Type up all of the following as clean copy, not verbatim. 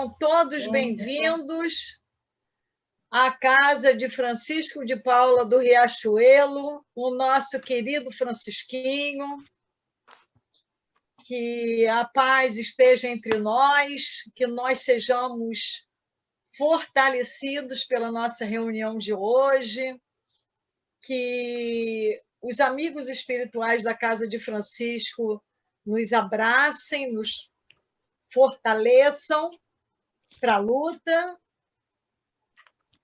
todos bem-vindos à casa de Francisco de Paula do Riachuelo, o nosso querido Francisquinho. Que a paz esteja entre nós, que nós sejamos fortalecidos pela nossa reunião de hoje, que os amigos espirituais da Casa de Francisco nos abracem, nos fortaleçam para a luta.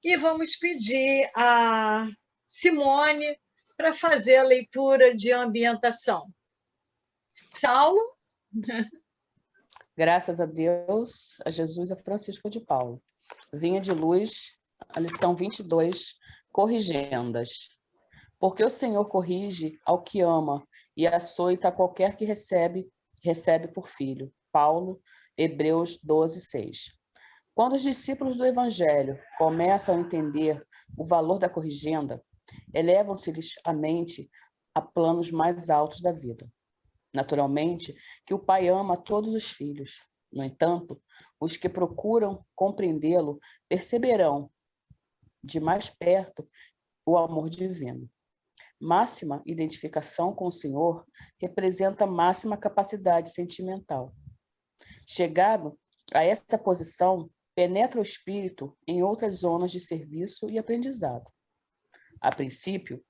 E vamos pedir a Simone para fazer a leitura de ambientação. Saulo? Graças a Deus, a Jesus e a Francisco de Paula. Vinha de luz, a lição 22, corrigendas. Porque o Senhor corrige ao que ama e açoita a qualquer que recebe por filho. Paulo, Hebreus 12, 6. Quando os discípulos do Evangelho começam a entender o valor da corrigenda, elevam-se-lhes a mente a planos mais altos da vida. Naturalmente, que o Pai ama todos os filhos. No entanto, os que procuram compreendê-lo perceberão de mais perto o amor divino. Máxima identificação com o Senhor representa máxima capacidade sentimental. Chegado a essa posição, penetra o espírito em outras zonas de serviço e aprendizado. A princípio,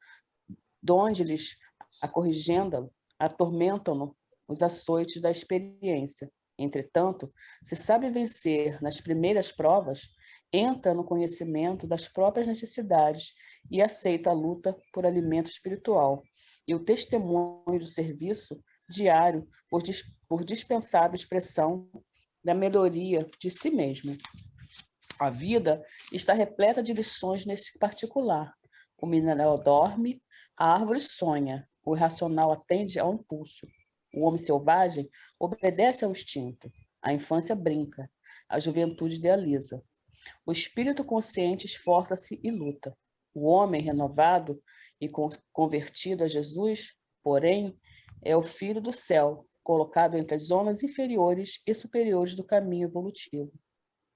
donde-lhes a corrigenda atormentam-no os açoites da experiência. Entretanto, se sabe vencer nas primeiras provas, entra no conhecimento das próprias necessidades e aceita a luta por alimento espiritual e o testemunho do serviço diário por dispensável expressão da melhoria de si mesmo. A vida está repleta de lições nesse particular. O mineral dorme, a árvore sonha, o irracional atende ao impulso. O homem selvagem obedece ao instinto. A infância brinca. A juventude idealiza. O espírito consciente esforça-se e luta. O homem renovado e convertido a Jesus, porém, é o filho do céu, colocado entre as zonas inferiores e superiores do caminho evolutivo.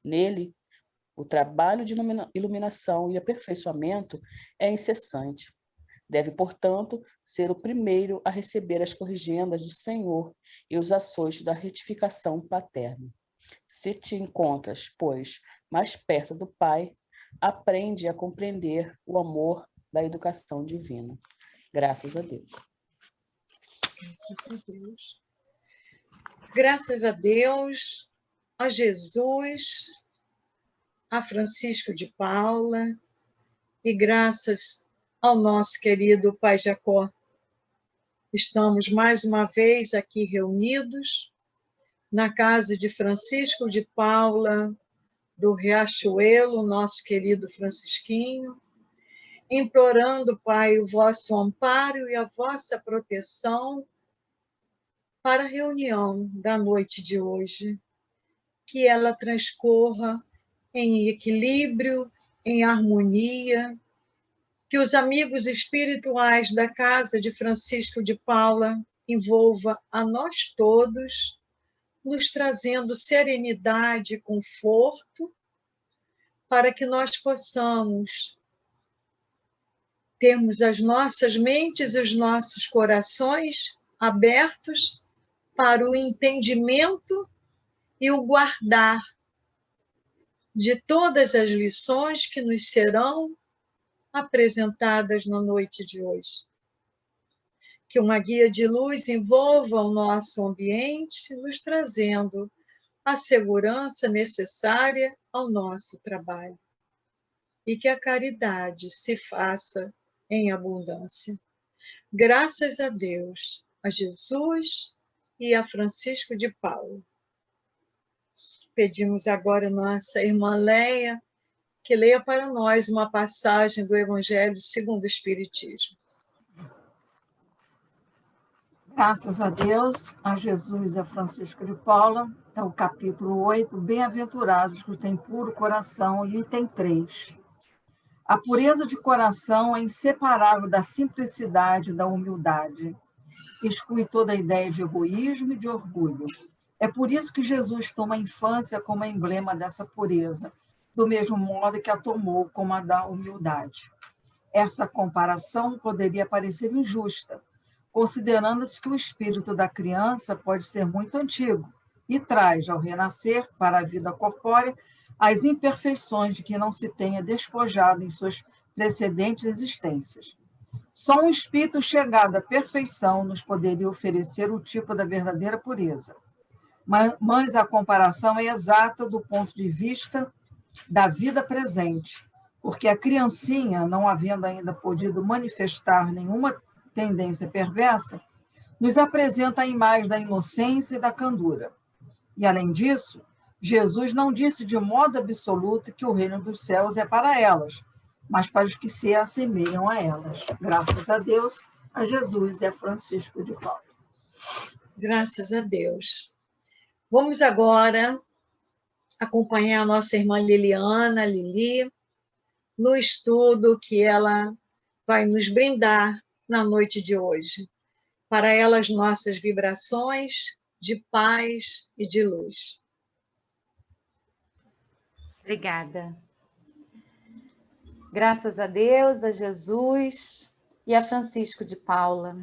Nele, o trabalho de iluminação e aperfeiçoamento é incessante. Deve, portanto, ser o primeiro a receber as corrigendas do Senhor e os açoites da retificação paterna. Se te encontras, pois, mais perto do Pai, aprende a compreender o amor da educação divina. Graças a Deus. Graças a Deus. Graças a Deus, a Jesus, a Francisco de Paula, e graças ao nosso querido Pai Jacó. Estamos mais uma vez aqui reunidos na casa de Francisco de Paula, do Riachuelo, nosso querido Francisquinho, implorando, Pai, o vosso amparo e a vossa proteção para a reunião da noite de hoje, que ela transcorra em equilíbrio, em harmonia, que os amigos espirituais da casa de Francisco de Paula envolva a nós todos, nos trazendo serenidade e conforto, para que nós possamos termos as nossas mentes e os nossos corações abertos para o entendimento e o guardar de todas as lições que nos serão apresentadas na noite de hoje. Que uma guia de luz envolva o nosso ambiente, nos trazendo a segurança necessária ao nosso trabalho. E que a caridade se faça em abundância. Graças a Deus, a Jesus e a Francisco de Paula. Pedimos agora a nossa irmã Leia, que leia para nós uma passagem do Evangelho segundo o Espiritismo. Graças a Deus, a Jesus e a Francisco de Paula, é o capítulo 8, Bem-aventurados que têm puro coração, e item 3. A pureza de coração é inseparável da simplicidade e da humildade. Exclui toda a ideia de egoísmo e de orgulho. É por isso que Jesus toma a infância como emblema dessa pureza, do mesmo modo que a tomou como a da humildade. Essa comparação poderia parecer injusta, considerando-se que o espírito da criança pode ser muito antigo e traz, ao renascer para a vida corpórea, as imperfeições de que não se tenha despojado em suas precedentes existências. Só um espírito chegado à perfeição nos poderia oferecer o tipo da verdadeira pureza. Mas a comparação é exata do ponto de vista da vida presente, porque a criancinha, não havendo ainda podido manifestar nenhuma tendência perversa, nos apresenta a imagem da inocência e da candura. E, além disso, Jesus não disse de modo absoluto que o reino dos céus é para elas, mas para os que se assemelham a elas. Graças a Deus, a Jesus e a Francisco de Paula. Graças a Deus. Vamos agora acompanhar a nossa irmã Liliana, Lili, no estudo que ela vai nos brindar na noite de hoje. Para ela, as nossas vibrações de paz e de luz. Obrigada. Graças a Deus, a Jesus e a Francisco de Paula.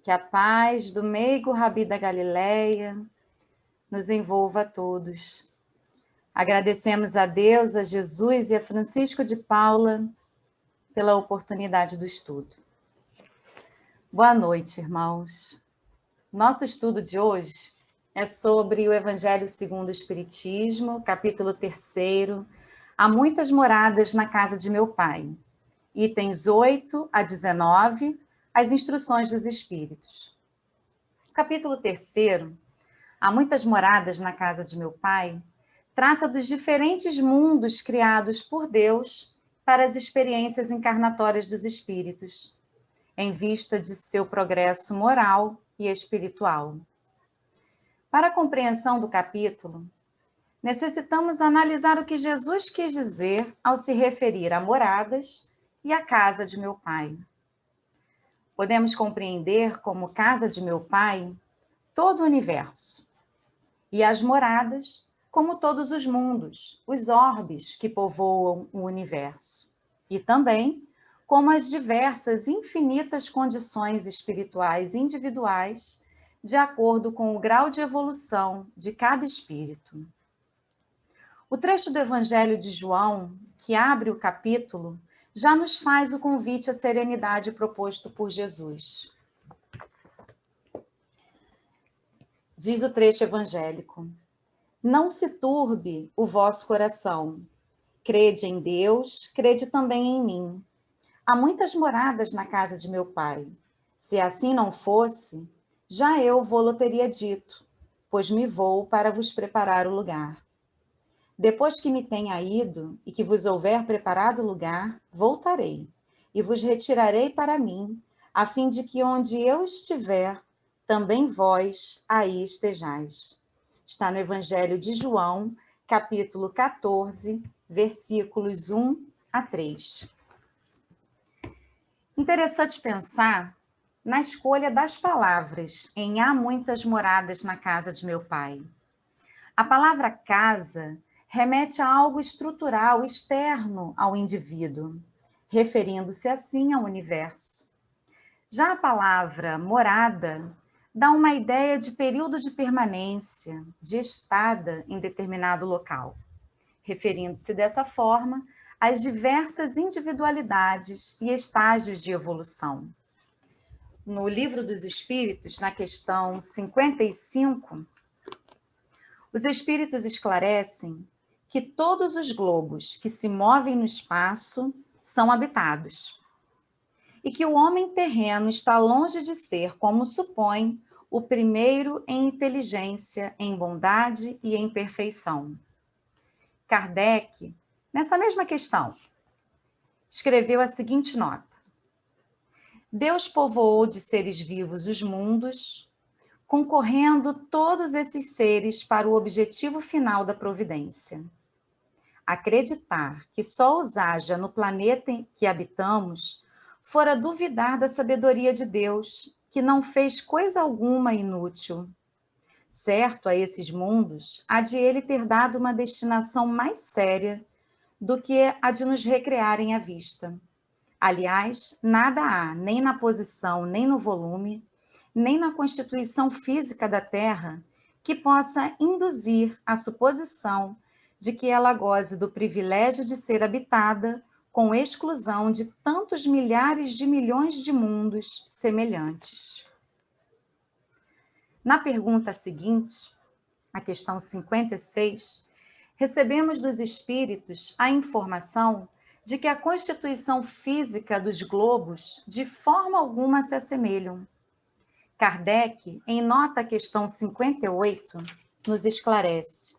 Que a paz do meigo Rabi da Galileia nos envolva a todos. Agradecemos a Deus, a Jesus e a Francisco de Paula pela oportunidade do estudo. Boa noite, irmãos. Nosso estudo de hoje é sobre o Evangelho segundo o Espiritismo, capítulo 3, Há muitas moradas na casa de meu Pai. Itens 8 a 19, as instruções dos Espíritos. O capítulo 3, Há muitas moradas na casa de meu Pai, trata dos diferentes mundos criados por Deus para as experiências encarnatórias dos espíritos, em vista de seu progresso moral e espiritual. Para a compreensão do capítulo, necessitamos analisar o que Jesus quis dizer ao se referir a moradas e a casa de meu Pai. Podemos compreender como casa de meu Pai todo o universo, e as moradas como todos os mundos, os orbes que povoam o universo, e também como as diversas infinitas condições espirituais individuais, de acordo com o grau de evolução de cada espírito. O trecho do Evangelho de João, que abre o capítulo, já nos faz o convite à serenidade proposto por Jesus. Diz o trecho evangélico: não se turbe o vosso coração. Crede em Deus, crede também em mim. Há muitas moradas na casa de meu Pai. Se assim não fosse, já eu vô-lo teria dito, pois me vou para vos preparar o lugar. Depois que me tenha ido e que vos houver preparado lugar, voltarei e vos retirarei para mim, a fim de que onde eu estiver, também vós aí estejais. Está no Evangelho de João, capítulo 14, versículos 1 a 3. Interessante pensar na escolha das palavras em há muitas moradas na casa de meu Pai. A palavra casa remete a algo estrutural, externo ao indivíduo, referindo-se assim ao universo. Já a palavra morada dá uma ideia de período de permanência, de estada em determinado local, referindo-se dessa forma às diversas individualidades e estágios de evolução. No Livro dos Espíritos, na questão 55, os Espíritos esclarecem que todos os globos que se movem no espaço são habitados, e que o homem terreno está longe de ser, como supõe, o primeiro em inteligência, em bondade e em perfeição. Kardec, nessa mesma questão, escreveu a seguinte nota: Deus povoou de seres vivos os mundos, concorrendo todos esses seres para o objetivo final da providência. Acreditar que só os haja no planeta em que habitamos fora duvidar da sabedoria de Deus, que não fez coisa alguma inútil. Certo, a esses mundos, há de ele ter dado uma destinação mais séria do que a de nos recrearem à vista. Aliás, nada há, nem na posição, nem no volume, nem na constituição física da Terra, que possa induzir a suposição de que ela goze do privilégio de ser habitada com exclusão de tantos milhares de milhões de mundos semelhantes. Na pergunta seguinte, a questão 56, recebemos dos espíritos a informação de que a constituição física dos globos de forma alguma se assemelham. Kardec, em nota à questão 58, nos esclarece: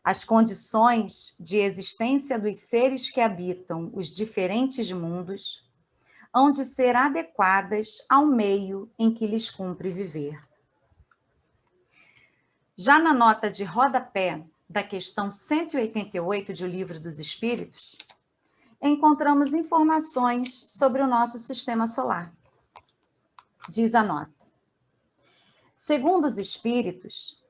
as condições de existência dos seres que habitam os diferentes mundos hão de ser adequadas ao meio em que lhes cumpre viver. Já na nota de rodapé da questão 188 de O Livro dos Espíritos, encontramos informações sobre o nosso sistema solar. Diz a nota: segundo os espíritos,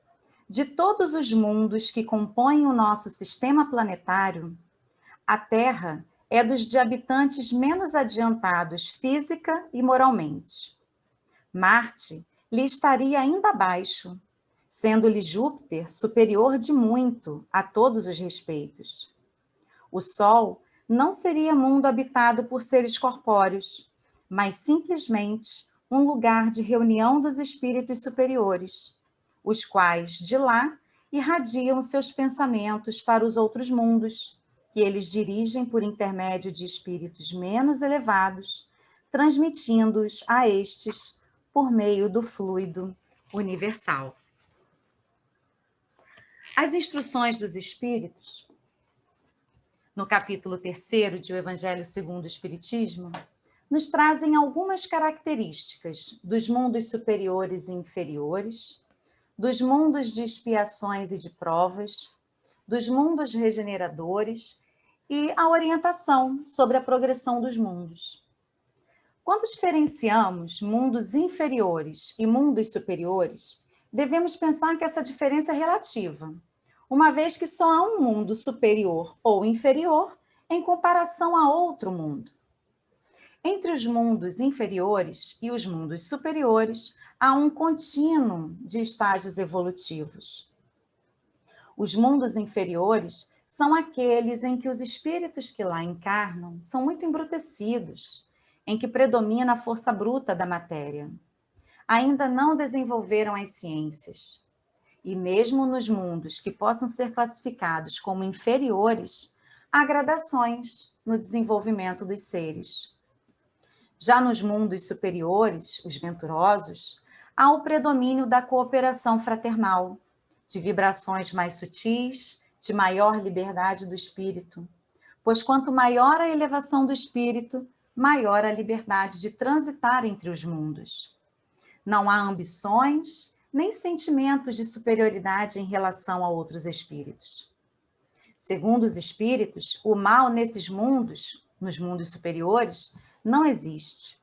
de todos os mundos que compõem o nosso sistema planetário, a Terra é dos de habitantes menos adiantados física e moralmente. Marte lhe estaria ainda abaixo, sendo-lhe Júpiter superior de muito a todos os respeitos. O Sol não seria mundo habitado por seres corpóreos, mas simplesmente um lugar de reunião dos espíritos superiores, os quais de lá irradiam seus pensamentos para os outros mundos, que eles dirigem por intermédio de espíritos menos elevados, transmitindo-os a estes por meio do fluido universal. As instruções dos espíritos, no capítulo 3º de O Evangelho segundo o Espiritismo, nos trazem algumas características dos mundos superiores e inferiores, dos mundos de expiações e de provas, dos mundos regeneradores e a orientação sobre a progressão dos mundos. Quando diferenciamos mundos inferiores e mundos superiores, devemos pensar que essa diferença é relativa, uma vez que só há um mundo superior ou inferior em comparação a outro mundo. Entre os mundos inferiores e os mundos superiores, há um contínuo de estágios evolutivos. Os mundos inferiores são aqueles em que os espíritos que lá encarnam são muito embrutecidos, em que predomina a força bruta da matéria. Ainda não desenvolveram as ciências. E mesmo nos mundos que possam ser classificados como inferiores, há gradações no desenvolvimento dos seres. Já nos mundos superiores, os venturosos, há o predomínio da cooperação fraternal, de vibrações mais sutis, de maior liberdade do espírito, pois quanto maior a elevação do espírito, maior a liberdade de transitar entre os mundos. Não há ambições, nem sentimentos de superioridade em relação a outros espíritos. Segundo os espíritos, o mal nesses mundos, nos mundos superiores, não existe.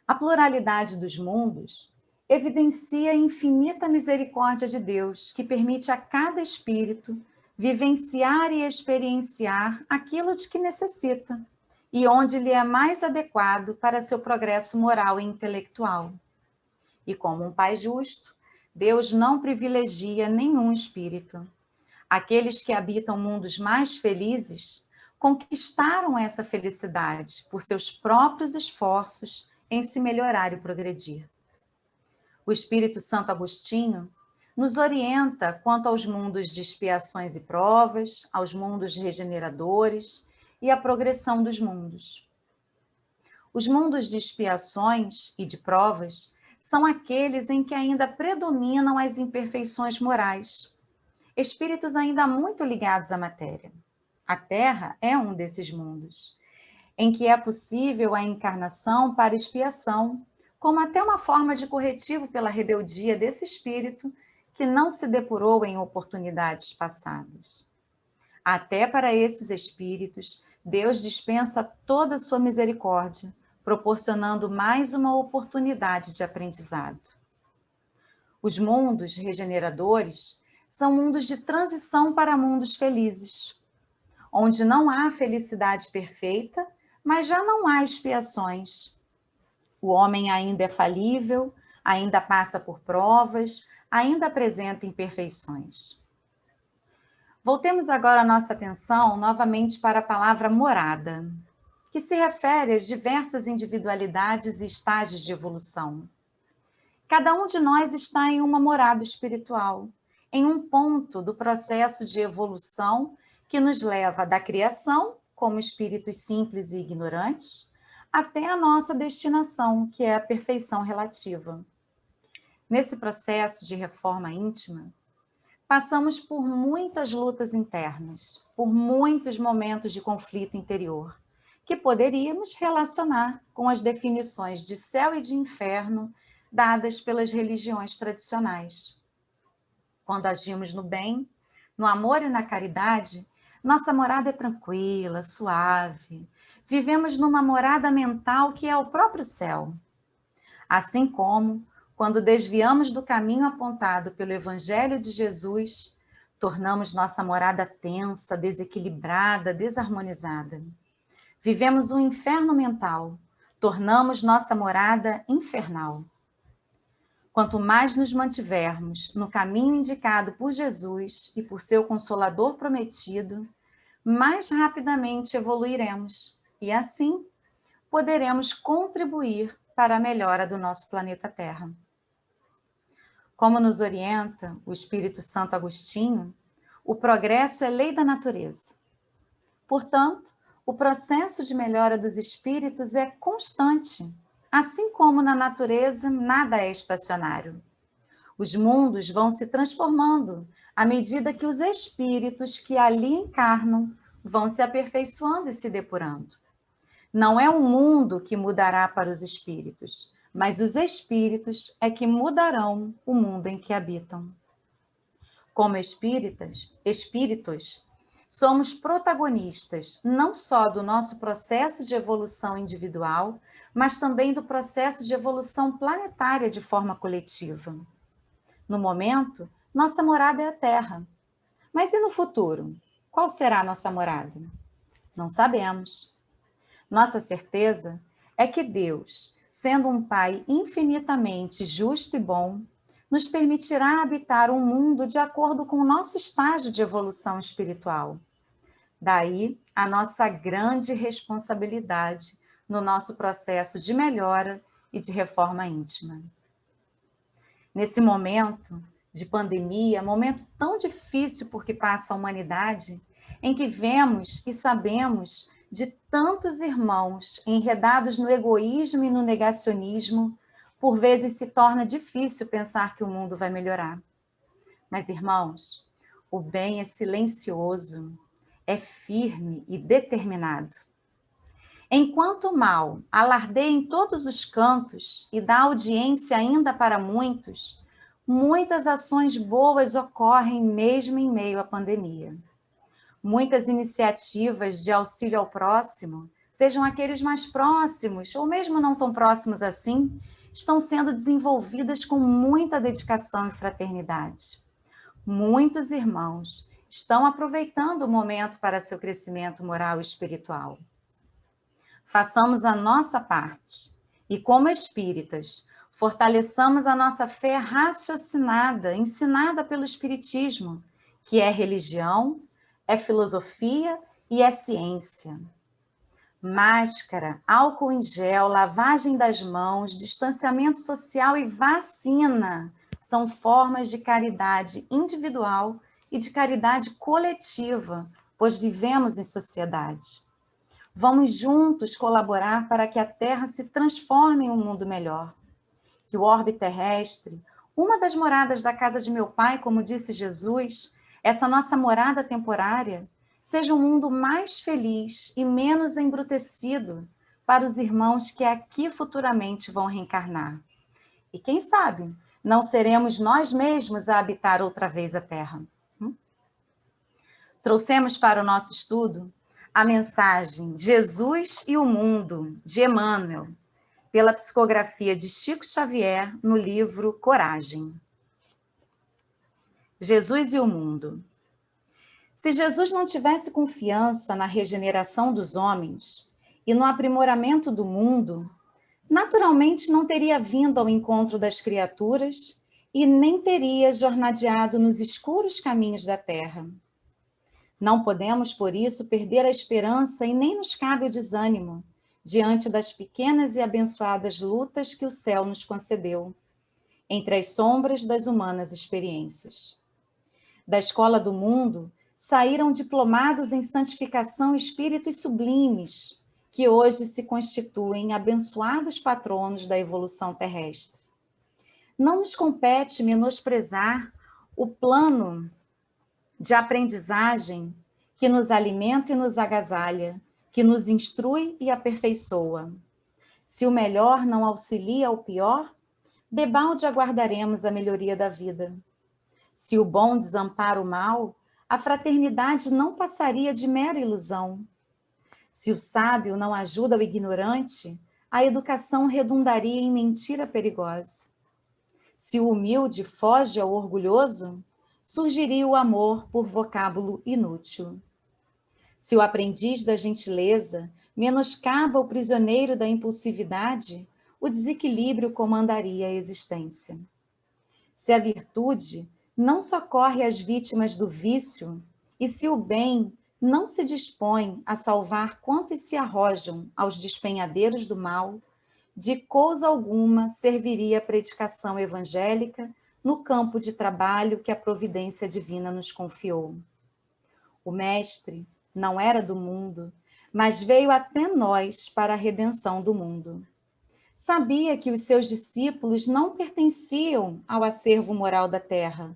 A pluralidade dos mundos evidencia a infinita misericórdia de Deus, que permite a cada espírito vivenciar e experienciar aquilo de que necessita e onde lhe é mais adequado para seu progresso moral e intelectual. E como um Pai justo, Deus não privilegia nenhum espírito. Aqueles que habitam mundos mais felizes conquistaram essa felicidade por seus próprios esforços em se melhorar e progredir. O Espírito Santo Agostinho nos orienta quanto aos mundos de expiações e provas, aos mundos regeneradores e à progressão dos mundos. Os mundos de expiações e de provas são aqueles em que ainda predominam as imperfeições morais, espíritos ainda muito ligados à matéria. A Terra é um desses mundos, em que é possível a encarnação para expiação, como até uma forma de corretivo pela rebeldia desse espírito que não se depurou em oportunidades passadas. Até para esses espíritos, Deus dispensa toda a sua misericórdia, proporcionando mais uma oportunidade de aprendizado. Os mundos regeneradores são mundos de transição para mundos felizes, onde não há felicidade perfeita, mas já não há expiações. O homem ainda é falível, ainda passa por provas, ainda apresenta imperfeições. Voltemos agora a nossa atenção novamente para a palavra morada, que se refere às diversas individualidades e estágios de evolução. Cada um de nós está em uma morada espiritual, em um ponto do processo de evolução que nos leva da criação, como espíritos simples e ignorantes, até a nossa destinação, que é a perfeição relativa. Nesse processo de reforma íntima, passamos por muitas lutas internas, por muitos momentos de conflito interior, que poderíamos relacionar com as definições de céu e de inferno dadas pelas religiões tradicionais. Quando agimos no bem, no amor e na caridade, nossa morada é tranquila, suave. Vivemos numa morada mental que é o próprio céu. Assim como, quando desviamos do caminho apontado pelo Evangelho de Jesus, tornamos nossa morada tensa, desequilibrada, desarmonizada. Vivemos um inferno mental, tornamos nossa morada infernal. Quanto mais nos mantivermos no caminho indicado por Jesus e por seu Consolador prometido, mais rapidamente evoluiremos e, assim, poderemos contribuir para a melhora do nosso planeta Terra. Como nos orienta o Espírito Santo Agostinho, o progresso é lei da natureza. Portanto, o processo de melhora dos espíritos é constante. Assim como na natureza, nada é estacionário. Os mundos vão se transformando à medida que os espíritos que ali encarnam vão se aperfeiçoando e se depurando. Não é o mundo que mudará para os espíritos, mas os espíritos é que mudarão o mundo em que habitam. Como espíritos, somos protagonistas não só do nosso processo de evolução individual, mas também do processo de evolução planetária de forma coletiva. No momento, nossa morada é a Terra. Mas e no futuro? Qual será a nossa morada? Não sabemos. Nossa certeza é que Deus, sendo um Pai infinitamente justo e bom, nos permitirá habitar um mundo de acordo com o nosso estágio de evolução espiritual. Daí a nossa grande responsabilidade no nosso processo de melhora e de reforma íntima. Nesse momento de pandemia, momento tão difícil por que passa a humanidade, em que vemos e sabemos de tantos irmãos enredados no egoísmo e no negacionismo, por vezes se torna difícil pensar que o mundo vai melhorar. Mas, irmãos, o bem é silencioso, é firme e determinado. Enquanto o mal alardeia em todos os cantos e dá audiência ainda para muitos, muitas ações boas ocorrem mesmo em meio à pandemia. Muitas iniciativas de auxílio ao próximo, sejam aqueles mais próximos ou mesmo não tão próximos assim, estão sendo desenvolvidas com muita dedicação e fraternidade. Muitos irmãos estão aproveitando o momento para seu crescimento moral e espiritual. Façamos a nossa parte e, como espíritas, fortaleçamos a nossa fé raciocinada, ensinada pelo Espiritismo, que é religião, é filosofia e é ciência. Máscara, álcool em gel, lavagem das mãos, distanciamento social e vacina são formas de caridade individual e de caridade coletiva, pois vivemos em sociedade. Vamos juntos colaborar para que a Terra se transforme em um mundo melhor. Que o orbe terrestre, uma das moradas da casa de meu Pai, como disse Jesus, essa nossa morada temporária, seja um mundo mais feliz e menos embrutecido para os irmãos que aqui futuramente vão reencarnar. E quem sabe, não seremos nós mesmos a habitar outra vez a Terra. Trouxemos para o nosso estudo a mensagem Jesus e o Mundo, de Emmanuel, pela psicografia de Chico Xavier, no livro Coragem. Jesus e o mundo. Se Jesus não tivesse confiança na regeneração dos homens e no aprimoramento do mundo, naturalmente não teria vindo ao encontro das criaturas e nem teria jornadeado nos escuros caminhos da terra. Não podemos, por isso, perder a esperança e nem nos cabe o desânimo diante das pequenas e abençoadas lutas que o céu nos concedeu, entre as sombras das humanas experiências. Da escola do mundo saíram diplomados em santificação espíritos sublimes, que hoje se constituem abençoados patronos da evolução terrestre. Não nos compete menosprezar o plano de aprendizagem que nos alimenta e nos agasalha, que nos instrui e aperfeiçoa. Se o melhor não auxilia ao pior, debalde aguardaremos a melhoria da vida. Se o bom desampara o mal, a fraternidade não passaria de mera ilusão. Se o sábio não ajuda o ignorante, a educação redundaria em mentira perigosa. Se o humilde foge ao orgulhoso, surgiria o amor por vocábulo inútil. Se o aprendiz da gentileza menoscaba o prisioneiro da impulsividade, o desequilíbrio comandaria a existência. Se a virtude não socorre as vítimas do vício, e se o bem não se dispõe a salvar quantos se arrojam aos despenhadeiros do mal, de coisa alguma serviria a predicação evangélica no campo de trabalho que a providência divina nos confiou. O Mestre não era do mundo, mas veio até nós para a redenção do mundo. Sabia que os seus discípulos não pertenciam ao acervo moral da terra,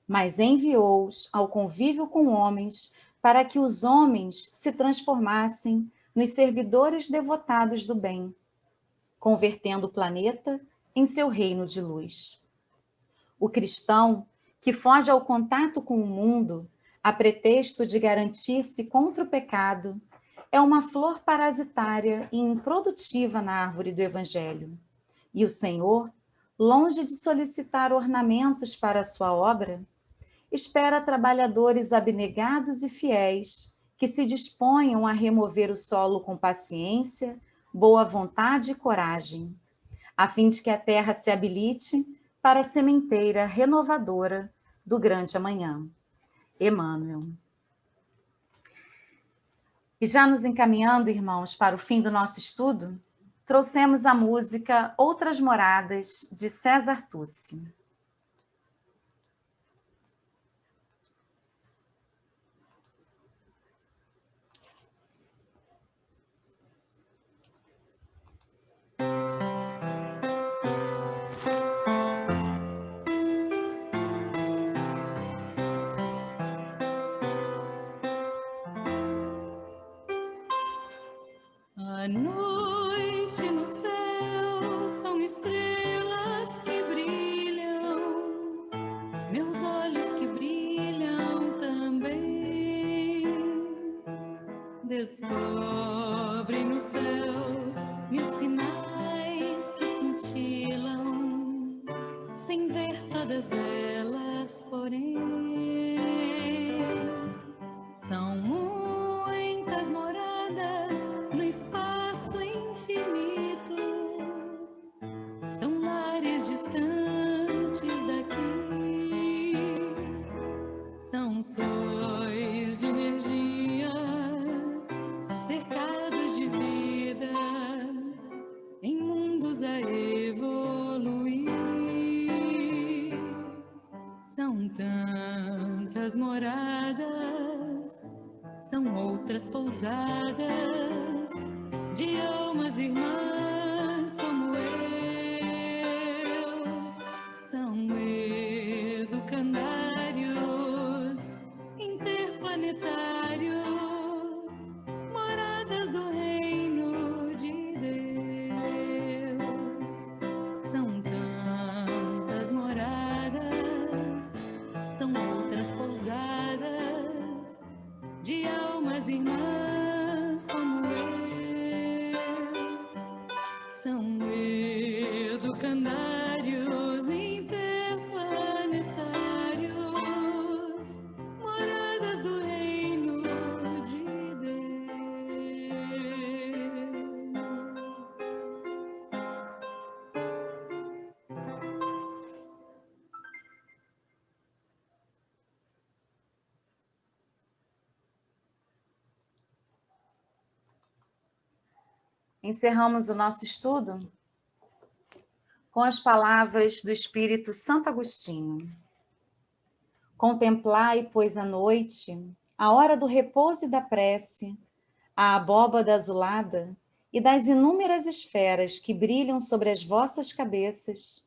mas enviou-os ao convívio com homens para que os homens se transformassem nos servidores devotados do bem, convertendo o planeta em seu reino de luz. O cristão que foge ao contato com o mundo, a pretexto de garantir-se contra o pecado, é uma flor parasitária e improdutiva na árvore do Evangelho. E o Senhor, longe de solicitar ornamentos para a sua obra, espera trabalhadores abnegados e fiéis que se disponham a remover o solo com paciência, boa vontade e coragem, a fim de que a terra se habilite para a sementeira renovadora do grande amanhã. Emmanuel. E já nos encaminhando, irmãos, para o fim do nosso estudo, trouxemos a música Outras Moradas, de César Tucci. A noite no céu são estrelas que brilham, meus olhos que brilham também. Descobre no céu mil sinais que cintilam, sem ver todas elas, porém. São muitas moradas no espaço infinito, são lares distantes daqui, são sóis de energia, cercados de vida, em mundos a evoluir. São tantas moradas, são outras pousadas de almas irmãs como eu. São educandários interplanetários, moradas do reino de Deus. São tantas moradas, são outras pousadas de almas irmãs como eu. São educandários interplanetários, Encerramos o nosso estudo com as palavras do Espírito Santo Agostinho. Contemplai, pois, à noite, a hora do repouso e da prece, a abóbada azulada e das inúmeras esferas que brilham sobre as vossas cabeças.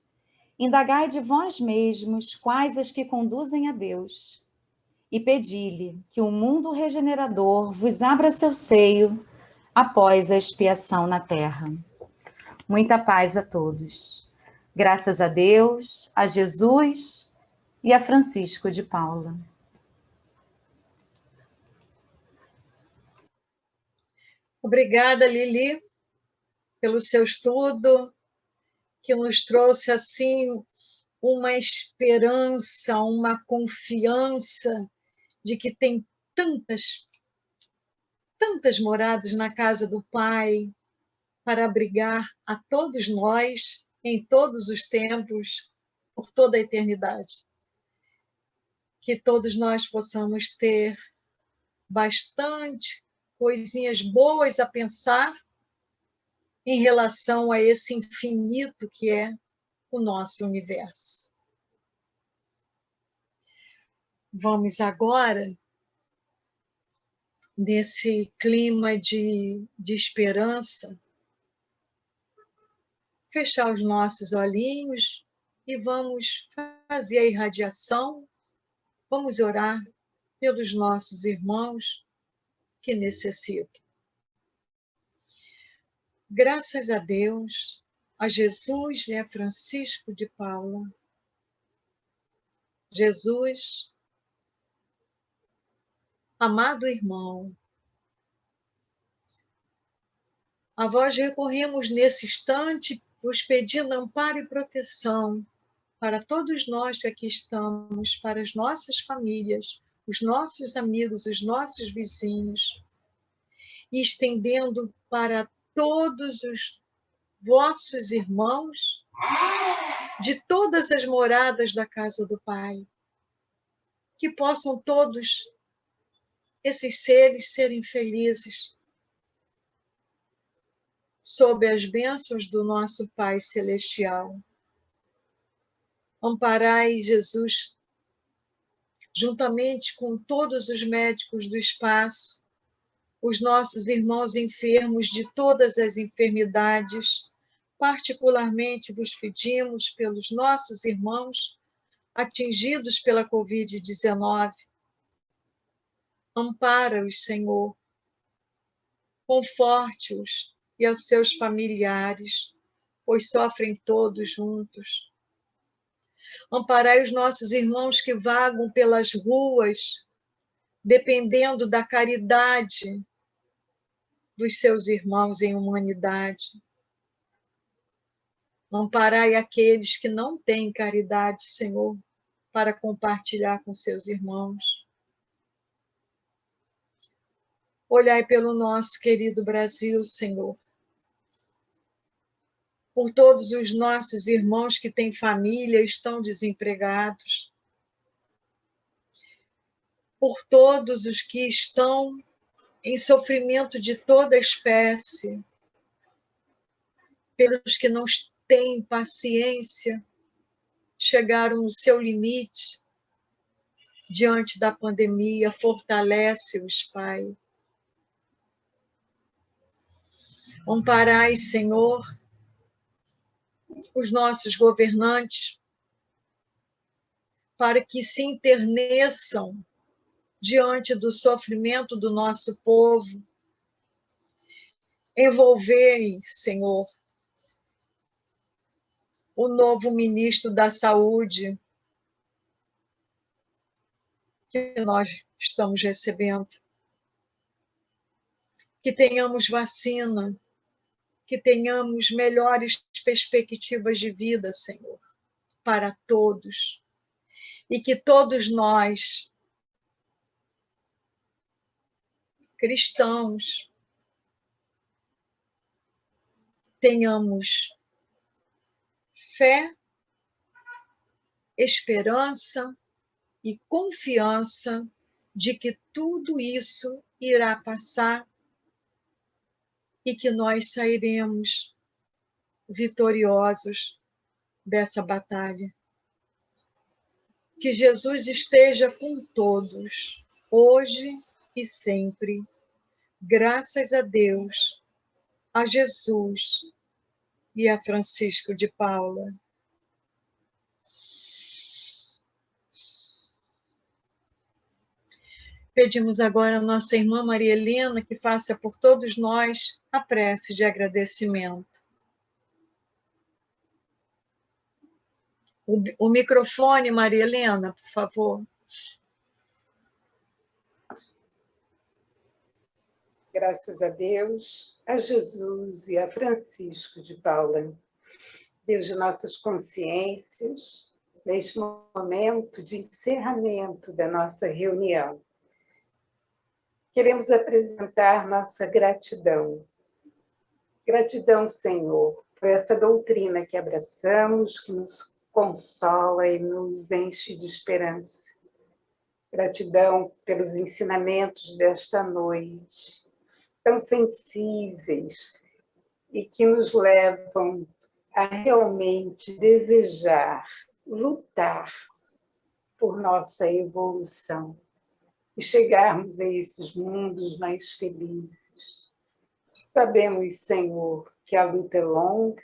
Indagai de vós mesmos quais as que conduzem a Deus, e pedi-lhe que o mundo regenerador vos abra seu seio após a expiação na terra. Muita paz a todos. Graças a Deus, a Jesus e a Francisco de Paula. Obrigada, Lili, pelo seu estudo, que nos trouxe assim uma esperança, uma confiança de que tem tantas moradas na casa do Pai para abrigar a todos nós em todos os tempos, por toda a eternidade. Que todos nós possamos ter bastante coisinhas boas a pensar em relação a esse infinito que é o nosso universo. Vamos agora, nesse clima de esperança, fechar os nossos olhinhos e vamos fazer a irradiação, vamos orar pelos nossos irmãos que necessitam. Graças a Deus, a Jesus e a Francisco de Paula. Jesus, amado irmão, a vós recorremos nesse instante, vos pedindo amparo e proteção para todos nós que aqui estamos, para as nossas famílias, os nossos amigos, os nossos vizinhos, e estendendo para todos os vossos irmãos de todas as moradas da casa do Pai, que possam todos esses seres serem felizes sob as bênçãos do nosso Pai Celestial. Amparai, Jesus, juntamente com todos os médicos do espaço, os nossos irmãos enfermos de todas as enfermidades, particularmente vos pedimos pelos nossos irmãos atingidos pela Covid-19. Ampara-os, Senhor, conforte-os e aos seus familiares, pois sofrem todos juntos. Amparai os nossos irmãos que vagam pelas ruas, dependendo da caridade dos seus irmãos em humanidade. Amparai aqueles que não têm caridade, Senhor, para compartilhar com seus irmãos. Olhai pelo nosso querido Brasil, Senhor, por todos os nossos irmãos que têm família e estão desempregados, por todos os que estão em sofrimento de toda espécie, pelos que não têm paciência, chegaram no seu limite diante da pandemia, fortalece-os, Pai. Amparai, Senhor, os nossos governantes, para que se enterneçam diante do sofrimento do nosso povo. Envolvei, Senhor, o novo ministro da Saúde que nós estamos recebendo. Que tenhamos vacina, que tenhamos melhores perspectivas de vida, Senhor, para todos. E que todos nós, cristãos, tenhamos fé, esperança e confiança de que tudo isso irá passar e que nós sairemos vitoriosos dessa batalha. Que Jesus esteja com todos, hoje e sempre. Graças a Deus, a Jesus e a Francisco de Paula. Pedimos agora a nossa irmã Maria Helena que faça por todos nós a prece de agradecimento. O microfone, Maria Helena, por favor. Graças a Deus, a Jesus e a Francisco de Paula. Deus de nossas consciências, neste momento de encerramento da nossa reunião, queremos apresentar nossa gratidão. Gratidão, Senhor, por essa doutrina que abraçamos, que nos consola e nos enche de esperança. Gratidão pelos ensinamentos desta noite, tão sensíveis e que nos levam a realmente desejar, lutar por nossa evolução e chegarmos a esses mundos mais felizes. Sabemos, Senhor, que a luta é longa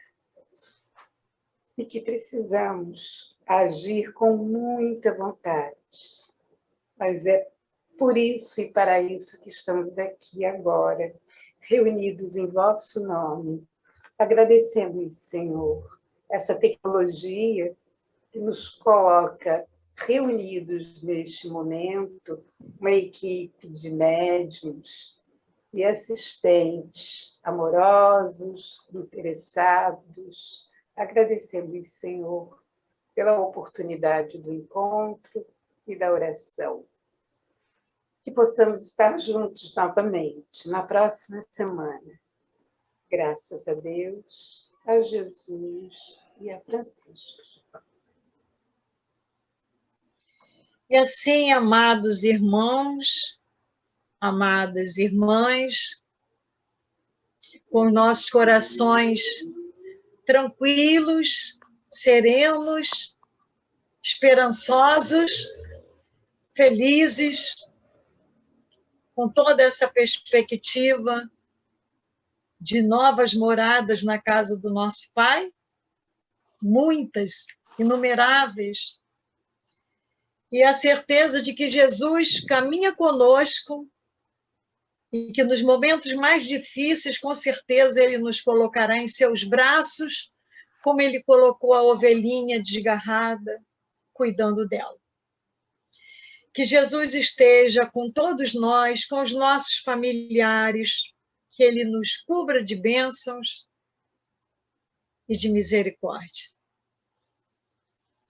e que precisamos agir com muita vontade, mas é por isso e para isso que estamos aqui agora, reunidos em vosso nome, agradecendo, Senhor, essa tecnologia que nos coloca reunidos neste momento, uma equipe de médiuns e assistentes amorosos, interessados, agradecendo, Senhor, pela oportunidade do encontro e da oração. Que possamos estar juntos novamente na próxima semana. Graças a Deus, a Jesus e a Francisco. E assim, amados irmãos, amadas irmãs, com nossos corações tranquilos, serenos, esperançosos, felizes, com toda essa perspectiva de novas moradas na casa do nosso Pai, muitas, inumeráveis, e a certeza de que Jesus caminha conosco e que nos momentos mais difíceis, com certeza, Ele nos colocará em seus braços, como Ele colocou a ovelhinha desgarrada, cuidando dela. Que Jesus esteja com todos nós, com os nossos familiares, que Ele nos cubra de bênçãos e de misericórdia.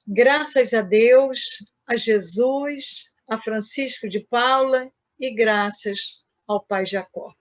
Graças a Deus, a Jesus, a Francisco de Paula e graças ao Pai Jacó.